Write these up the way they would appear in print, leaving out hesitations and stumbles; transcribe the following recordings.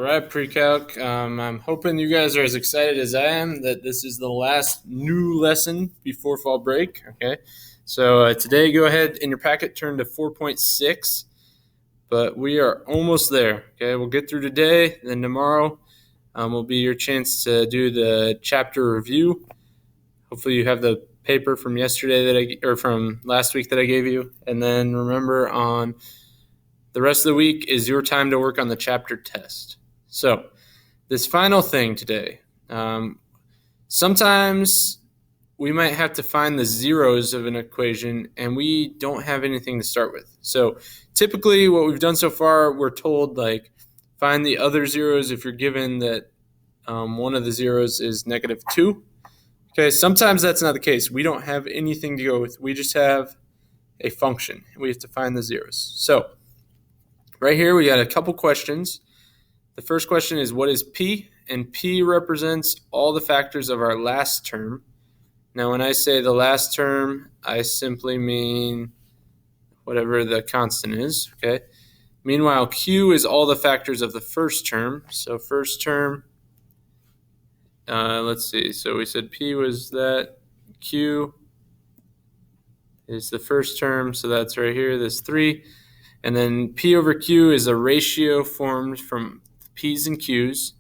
right, pre-calc. I'm hoping you guys are as excited as I am that this is the last new lesson before fall break. Okay, so today go ahead in your packet, turn to 4.6, but we are almost there. Okay, we'll get through today, then tomorrow will be your chance to do the chapter review. Hopefully you have the paper from yesterday or from last week that I gave you, and then remember on the rest of the week is your time to work on the chapter test. So this final thing today, sometimes we might have to find the zeros of an equation and we don't have anything to start with. So typically what we've done so far, we're told like find the other zeros if you're given that one of the zeros is -2. Okay, sometimes that's not the case. We don't have anything to go with. We just have a function. We have to find the zeros. So right here we got a couple questions. The first question is, what is P? And P represents all the factors of our last term. Now, when I say the last term, I simply mean whatever the constant is, okay? Meanwhile, Q is all the factors of the first term. So first term, let's see. So we said P was that. Q is the first term, so that's right here, this 3. And then P over Q is a ratio formed from P's and Q's.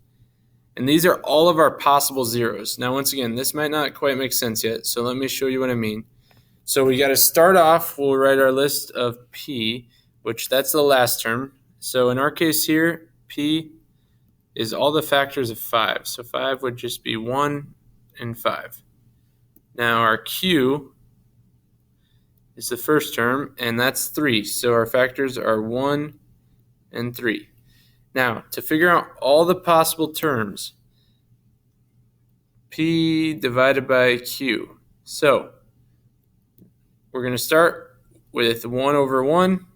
And these are all of our possible zeros. Now, once again, this might not quite make sense yet, so let me show you what I mean. So we got to start off, we'll write our list of P, which that's the last term. So in our case here, P is all the factors of 5. So 5 would just be 1 and 5. Now our Q is the first term, and that's 3. So our factors are 1 and 3. Now, to figure out all the possible terms, P divided by Q. So we're going to start with 1 over 1.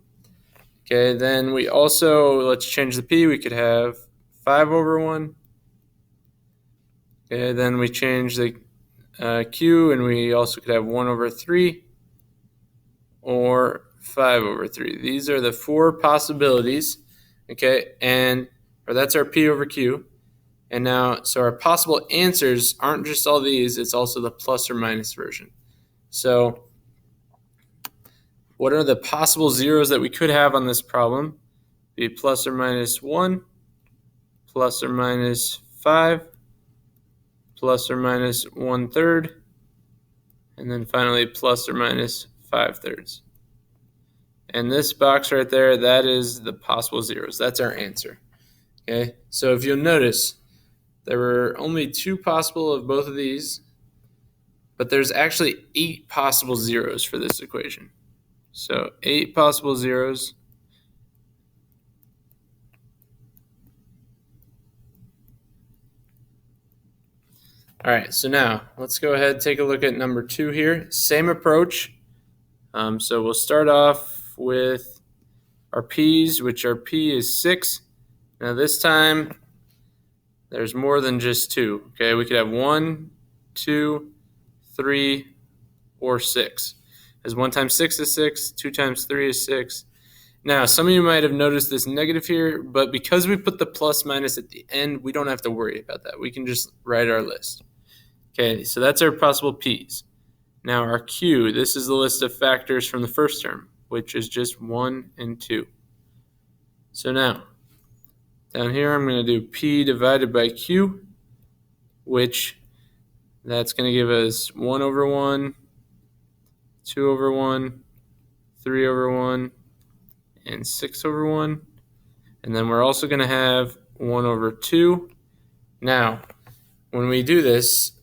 Okay, then we also, let's change the P. We could have 5 over 1. Okay, then we change the Q, and we also could have 1 over 3 or 5 over 3. These are the 4 possibilities. Okay, or that's our P over Q. And now, so our possible answers aren't just all these, it's also the plus or minus version. So what are the possible zeros that we could have on this problem? Be plus or minus 1, plus or minus 5, plus or minus 1/3, and then finally plus or minus 5/3. And this box right there, that is the possible zeros. That's our answer. Okay, so if you'll notice, there were only 2 possible of both of these, but there's actually 8 possible zeros for this equation. So 8 possible zeros. All right, so now let's go ahead and take a look at number 2 here. Same approach. So we'll start off with our P's, which our P is 6. Now this time, there's more than just 2. Okay, we could have 1, 2, 3, or 6. As 1 times 6 is 6, 2 times 3 is 6. Now, some of you might have noticed this negative here, but because we put the plus minus at the end, we don't have to worry about that. We can just write our list. Okay, so that's our possible P's. Now our Q, this is the list of factors from the first term, which is just 1 and 2. So now, down here I'm going to do P divided by Q, which that's going to give us 1 over 1, 2 over 1, 3 over 1, and 6 over 1. And then we're also going to have 1 over 2. Now, when we do this,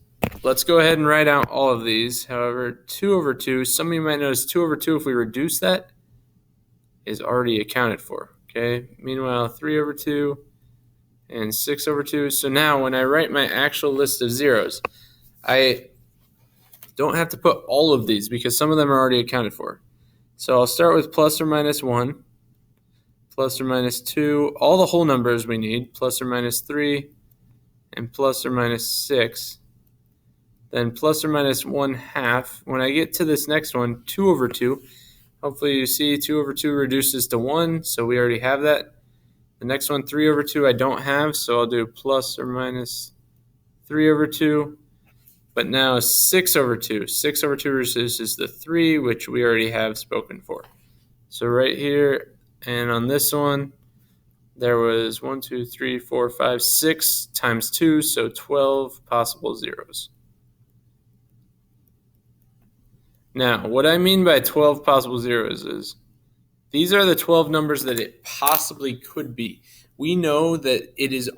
let's go ahead and write out all of these. However, 2 over 2, some of you might notice 2 over 2, if we reduce that, is already accounted for. Okay. Meanwhile, 3 over 2 and 6 over 2. So now when I write my actual list of zeros, I don't have to put all of these because some of them are already accounted for. So I'll start with plus or minus 1, plus or minus 2, all the whole numbers we need, plus or minus 3, and plus or minus 6. Then plus or minus 1/2. When I get to this next one, 2 over 2, hopefully you see 2 over 2 reduces to 1, so we already have that. The next one, 3 over 2, I don't have, so I'll do plus or minus 3 over 2. But now 6 over 2. 6 over 2 reduces the 3, which we already have spoken for. So right here, and on this one, there was 1, 2, 3, 4, 5, 6 times 2, so 12 possible zeros. Now, what I mean by 12 possible zeros is these are the 12 numbers that it possibly could be. We know that it is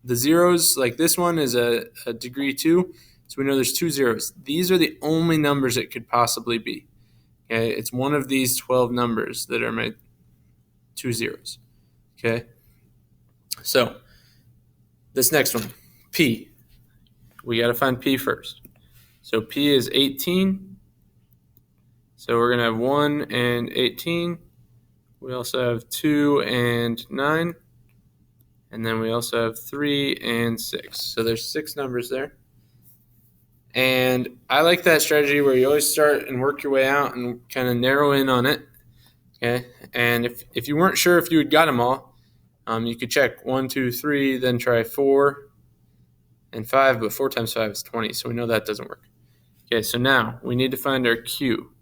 the zeros, like this one is a degree 2, so we know there's 2 zeros. These are the only numbers it could possibly be. Okay, it's one of these 12 numbers that are my 2 zeros. Okay, so this next one, P. We got to find P first. So P is 18. So we're going to have 1 and 18. We also have 2 and 9. And then we also have 3 and 6. So there's 6 numbers there. And I like that strategy where you always start and work your way out and kind of narrow in on it. Okay. And if you weren't sure if you had got them all, you could check 1, 2, 3, then try 4 and 5, but 4 times 5 is 20. So we know that doesn't work. Okay. So now we need to find our Q.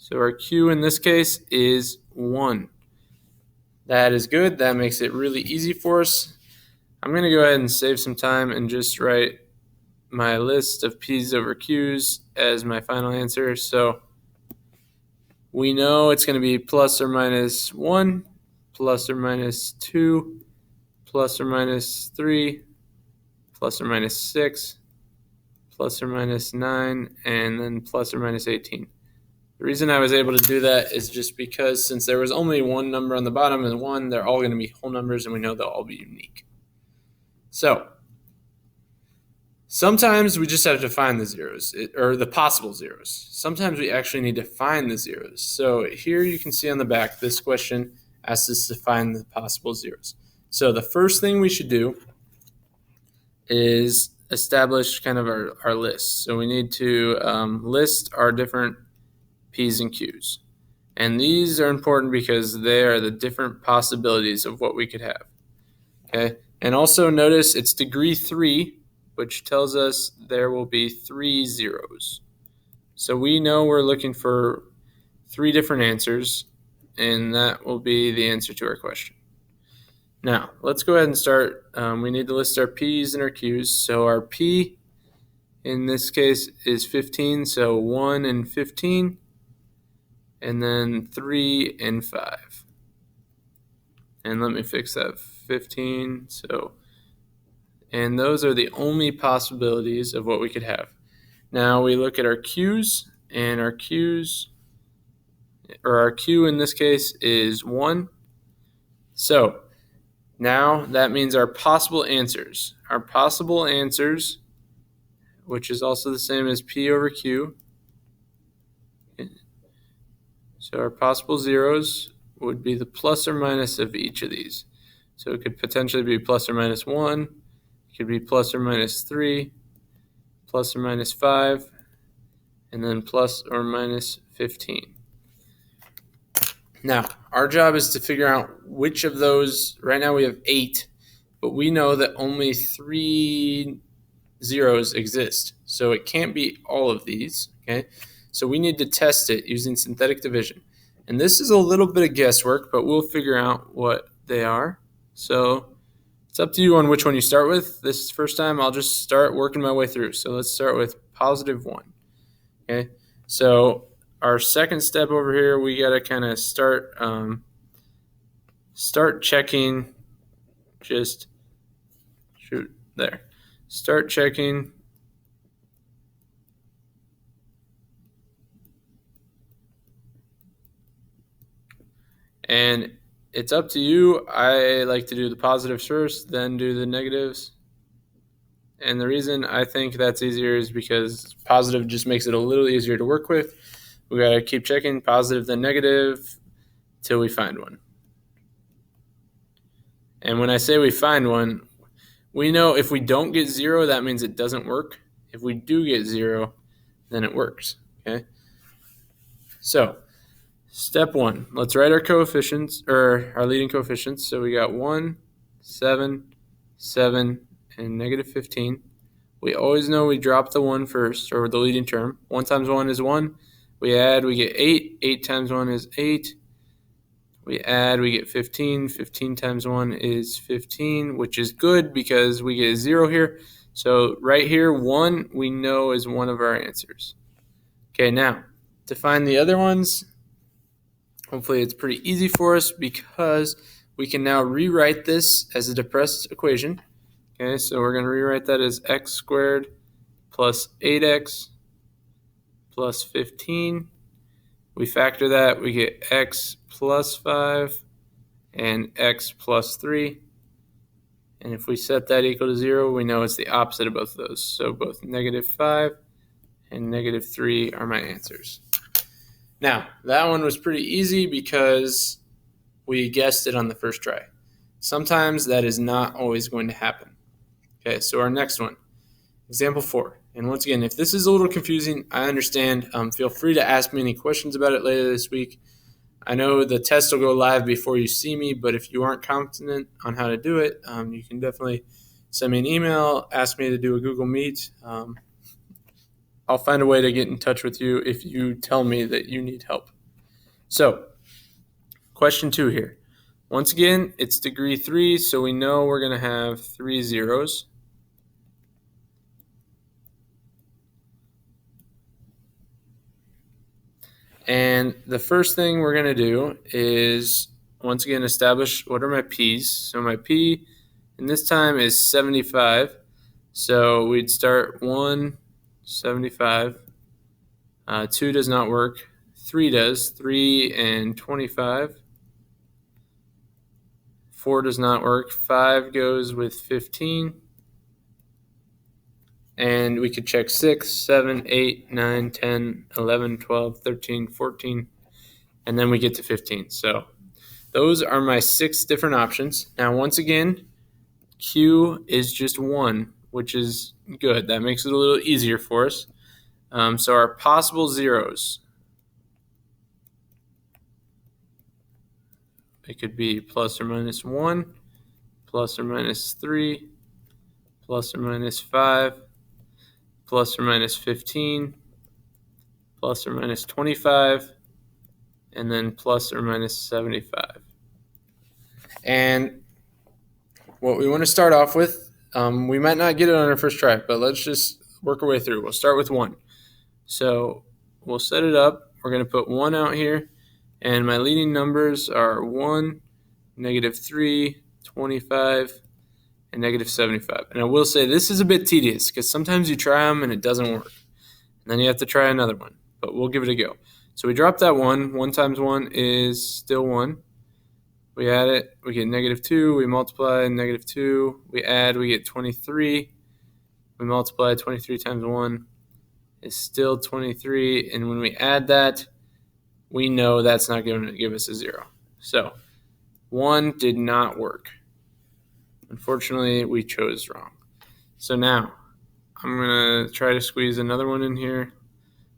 So our Q in this case is 1. That is good. That makes it really easy for us. I'm going to go ahead and save some time and just write my list of P's over Q's as my final answer. So we know it's going to be plus or minus 1, plus or minus 2, plus or minus 3, plus or minus 6, plus or minus 9, and then plus or minus 18. The reason I was able to do that is just because since there was only one number on the bottom and 1, they're all going to be whole numbers, and we know they'll all be unique. So sometimes we just have to find the zeros, or the possible zeros. Sometimes we actually need to find the zeros. So here you can see on the back, this question asks us to find the possible zeros. So the first thing we should do is establish kind of our list. So we need to list our different P's and Q's. And these are important because they are the different possibilities of what we could have. Okay. And also notice it's degree 3, which tells us there will be 3 zeros. So we know we're looking for 3 different answers, and that will be the answer to our question. Now, let's go ahead and start. We need to list our P's and our Q's. So our P in this case is 15, so 1 and 15, and then 3 and 5. And let me fix that, 15, so, and those are the only possibilities of what we could have. Now we look at our Q's, and our Q's, or our Q in this case is 1. So now that means our possible answers. Our possible answers, which is also the same as P over Q. So our possible zeros would be the plus or minus of each of these. So it could potentially be plus or minus 1. It could be plus or minus 3, plus or minus 5, and then plus or minus 15. Now, our job is to figure out which of those. Right now we have 8, but we know that only 3 zeros exist. So it can't be all of these, okay? So we need to test it using synthetic division. And this is a little bit of guesswork, but we'll figure out what they are. So it's up to you on which one you start with. This is the first time. I'll just start working my way through. So let's start with positive 1. Okay, so our second step over here, we got to kind of start checking. Just shoot there. Start checking. And it's up to you. I like to do the positives first, then do the negatives. And the reason I think that's easier is because positive just makes it a little easier to work with. We got to keep checking positive then negative till we find one. And when I say we find one, we know if we don't get 0, that means it doesn't work. If we do get 0, then it works. Okay. So Step 1, let's write our coefficients, or our leading coefficients. So we got 1, 7, 7, and negative 15. We always know we drop the 1 first, or the leading term. 1 times 1 is 1. We add, we get 8. 8 times 1 is 8. We add, we get 15. 15 times 1 is 15, which is good because we get a 0 here. So right here, 1 we know is one of our answers. Okay, now to find the other ones, hopefully it's pretty easy for us because we can now rewrite this as a depressed equation. Okay, so we're going to rewrite that as x squared plus 8x plus 15. We factor that, we get x plus 5 and x plus 3. And if we set that equal to 0, we know it's the opposite of both of those. So both negative 5 and negative 3 are my answers. Now, that one was pretty easy because we guessed it on the first try. Sometimes that is not always going to happen. Okay, so our next one, example 4. And once again, if this is a little confusing, I understand. Feel free to ask me any questions about it later this week. I know the test will go live before you see me, but if you aren't confident on how to do it, you can definitely send me an email, ask me to do a Google Meet. I'll find a way to get in touch with you if you tell me that you need help. So, question 2 here. Once again, it's degree 3, so we know we're going to have 3 zeros. And the first thing we're going to do is, once again, establish what are my p's. So my p in this time is 75. So we'd start 1, 75. 2 does not work. 3 does. 3 and 25. 4 does not work. 5 goes with 15. And we could check 6, 7, 8, 9, 10, 11, 12, 13, 14, and then we get to 15. So those are my 6 different options. Now, once again, Q is just 1, which is good. That makes it a little easier for us. So our possible zeros, it could be plus or minus 1, plus or minus 3, plus or minus 5, plus or minus 15, plus or minus 25, and then plus or minus 75. And what we want to start off with, we might not get it on our first try, but let's just work our way through. We'll start with 1. So we'll set it up. We're going to put 1 out here, and my leading numbers are 1, negative 3, 25, and negative 75. And I will say this is a bit tedious because sometimes you try them and it doesn't work. And then you have to try another one, but we'll give it a go. So we drop that 1. 1 times 1 is still 1. We add it, we get negative 2. We multiply, negative 2. We add, we get 23. We multiply, 23 times 1 is still 23. And when we add that, we know that's not going to give us a 0. So 1 did not work. Unfortunately, we chose wrong. So now I'm going to try to squeeze another one in here.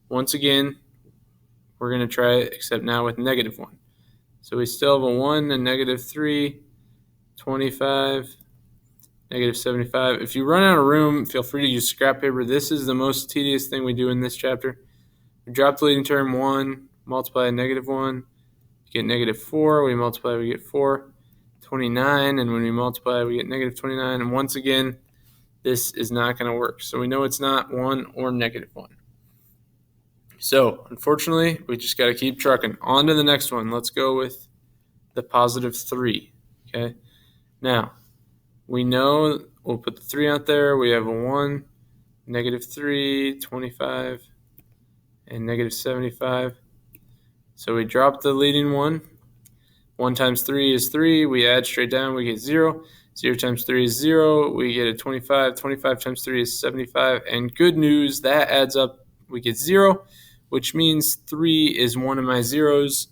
Once again, we're going to try it, except now with negative 1. So we still have a 1 and negative 3, 25, negative 75. If you run out of room, feel free to use scrap paper. This is the most tedious thing we do in this chapter. We drop the leading term 1, multiply negative 1, get negative 4. We multiply, we get 4. 29, and when we multiply, we get negative 29. And once again, this is not going to work. So we know it's not 1 or negative 1. So, unfortunately, we just got to keep trucking. On to the next one. Let's go with the positive 3. Okay. Now, we know we'll put the 3 out there. We have a 1, negative 3, 25, and negative 75. So we drop the leading 1. 1 times 3 is 3. We add straight down. We get 0. 0 times 3 is 0. We get a 25. 25 times 3 is 75. And good news, that adds up. We get 0, which means 3 is one of my zeros.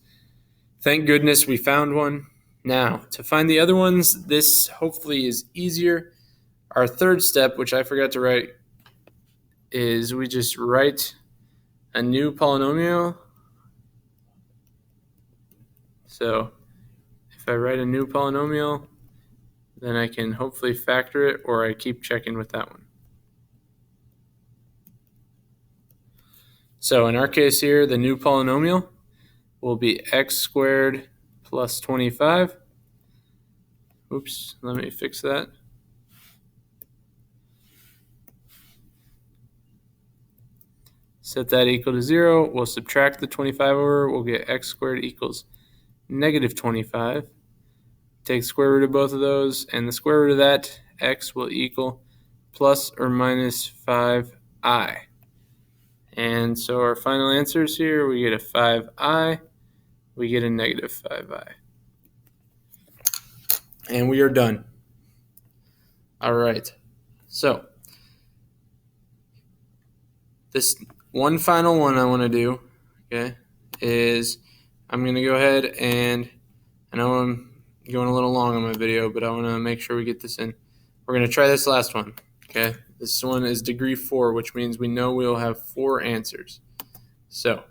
Thank goodness we found one. Now, to find the other ones, this hopefully is easier. Our third step, which I forgot to write, is we just write a new polynomial. So if I write a new polynomial, then I can hopefully factor it, or I keep checking with that one. So in our case here, the new polynomial will be x squared plus 25. Oops, let me fix that. Set that equal to 0. We'll subtract the 25 over. We'll get x squared equals negative 25. Take the square root of both of those, and the square root of that, x will equal plus or minus 5i. And so our final answers here, we get a 5i, we get a negative 5i. And we are done. All right. So this one final one I want to do, okay, is I'm going to go ahead and I know I'm going a little long on my video, but I want to make sure we get this in. We're going to try this last one, okay? This one is degree 4, which means we know we'll have 4 answers. So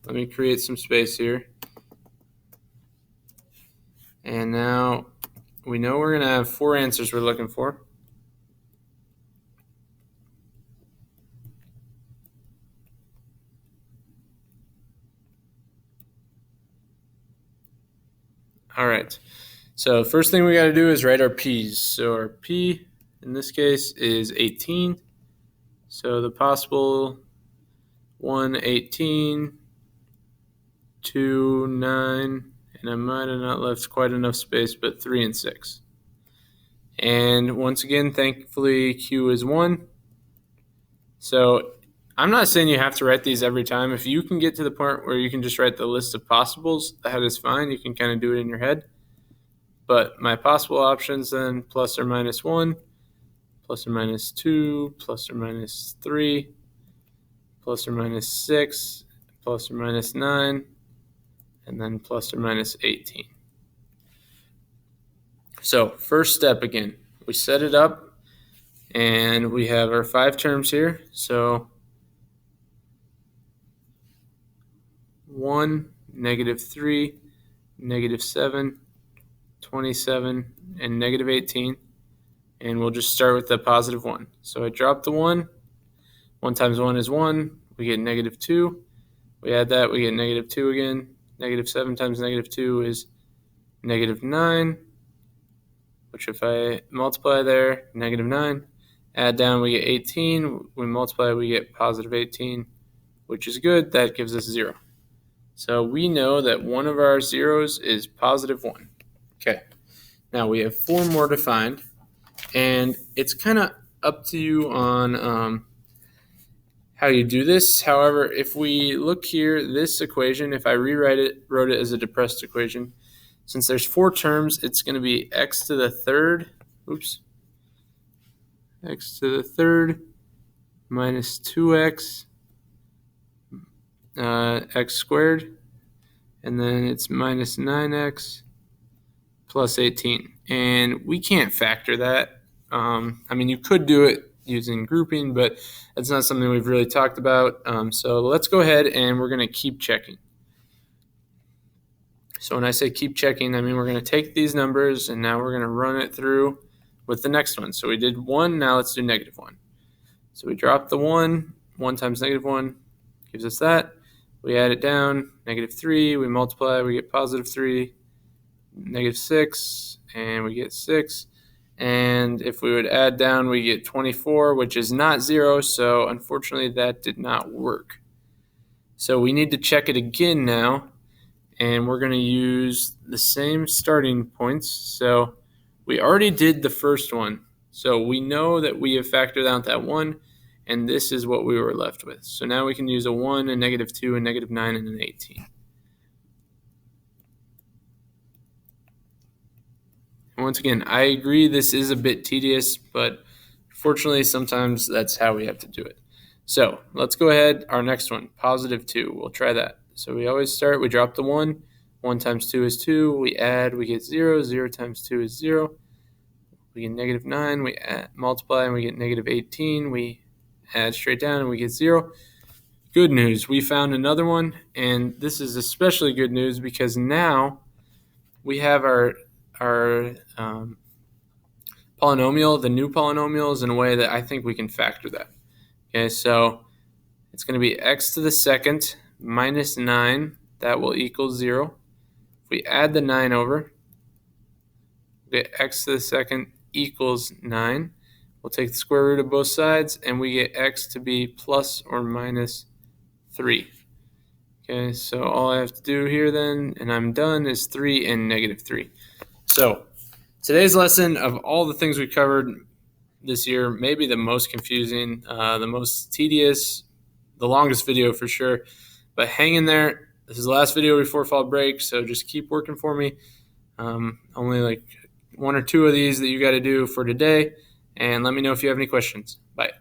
let me create some space here. And now we know we're going to have 4 answers we're looking for. All right. So first thing we got to do is write our p's. So our p in this case is 18. So the possible 1, 18, 2, 9, and I might have not left quite enough space, but 3 and 6. And once again, thankfully, Q is 1. So I'm not saying you have to write these every time. If you can get to the point where you can just write the list of possibles, that is fine. You can kind of do it in your head. But my possible options then, plus or minus 1, plus or minus 2, plus or minus 3, plus or minus 6, plus or minus 9, and then plus or minus 18. So first step again, we set it up and we have our 5 terms here. So 1, negative 3, negative 7, 27, and negative 18. And we'll just start with the positive 1. So I drop the 1. 1 times 1 is 1. We get negative 2. We add that, we get negative 2 again. Negative 7 times negative 2 is negative 9, which if I multiply there, negative 9. Add down, we get 18. We multiply, we get positive 18, which is good. That gives us 0. So we know that one of our zeros is positive 1. Okay. Now we have 4 more to find, and it's kind of up to you on how you do this. However, if we look here, this equation, if I wrote it as a depressed equation, since there's 4 terms, it's going to be x to the third, x to the third minus 2x, x squared, and then it's minus 9x plus 18. And we can't factor that. I mean, you could do it using grouping, but that's not something we've really talked about. So let's go ahead and we're going to keep checking. So when I say keep checking, I mean we're going to take these numbers and now we're going to run it through with the next one. So we did 1, now let's do negative 1. So we drop the 1, 1 times negative 1 gives us that. We add it down, negative 3, we multiply, we get positive 3, negative 6, and we get 6. And if we would add down, we get 24, which is not 0, so unfortunately that did not work. So we need to check it again now, and we're going to use the same starting points. So we already did the first one, so we know that we have factored out that 1, and this is what we were left with. So now we can use a 1, a negative 2, a negative 9, and an 18. And once again, I agree this is a bit tedious, but fortunately sometimes that's how we have to do it. So let's go ahead, our next one, positive 2. We'll try that. So we always start, we drop the 1. 1 times 2 is 2. We add, we get 0. 0 times 2 is 0. We get negative 9. We multiply and we get negative 18. We add straight down and we get 0. Good news, we found another one, and this is especially good news because now we have our polynomial, the new polynomials, in a way that I think we can factor that. Okay, so it's going to be x to the second minus 9. That will equal 0. If we add the 9 over, we get x to the second equals 9. We'll take the square root of both sides, and we get x to be plus or minus 3. Okay, so all I have to do here then, and I'm done, is 3 and negative 3. So today's lesson, of all the things we covered this year, maybe the most confusing, the most tedious, the longest video for sure. But hang in there. This is the last video before fall break, so just keep working for me. Only like 1 or 2 of these that you got to do for today. And let me know if you have any questions. Bye.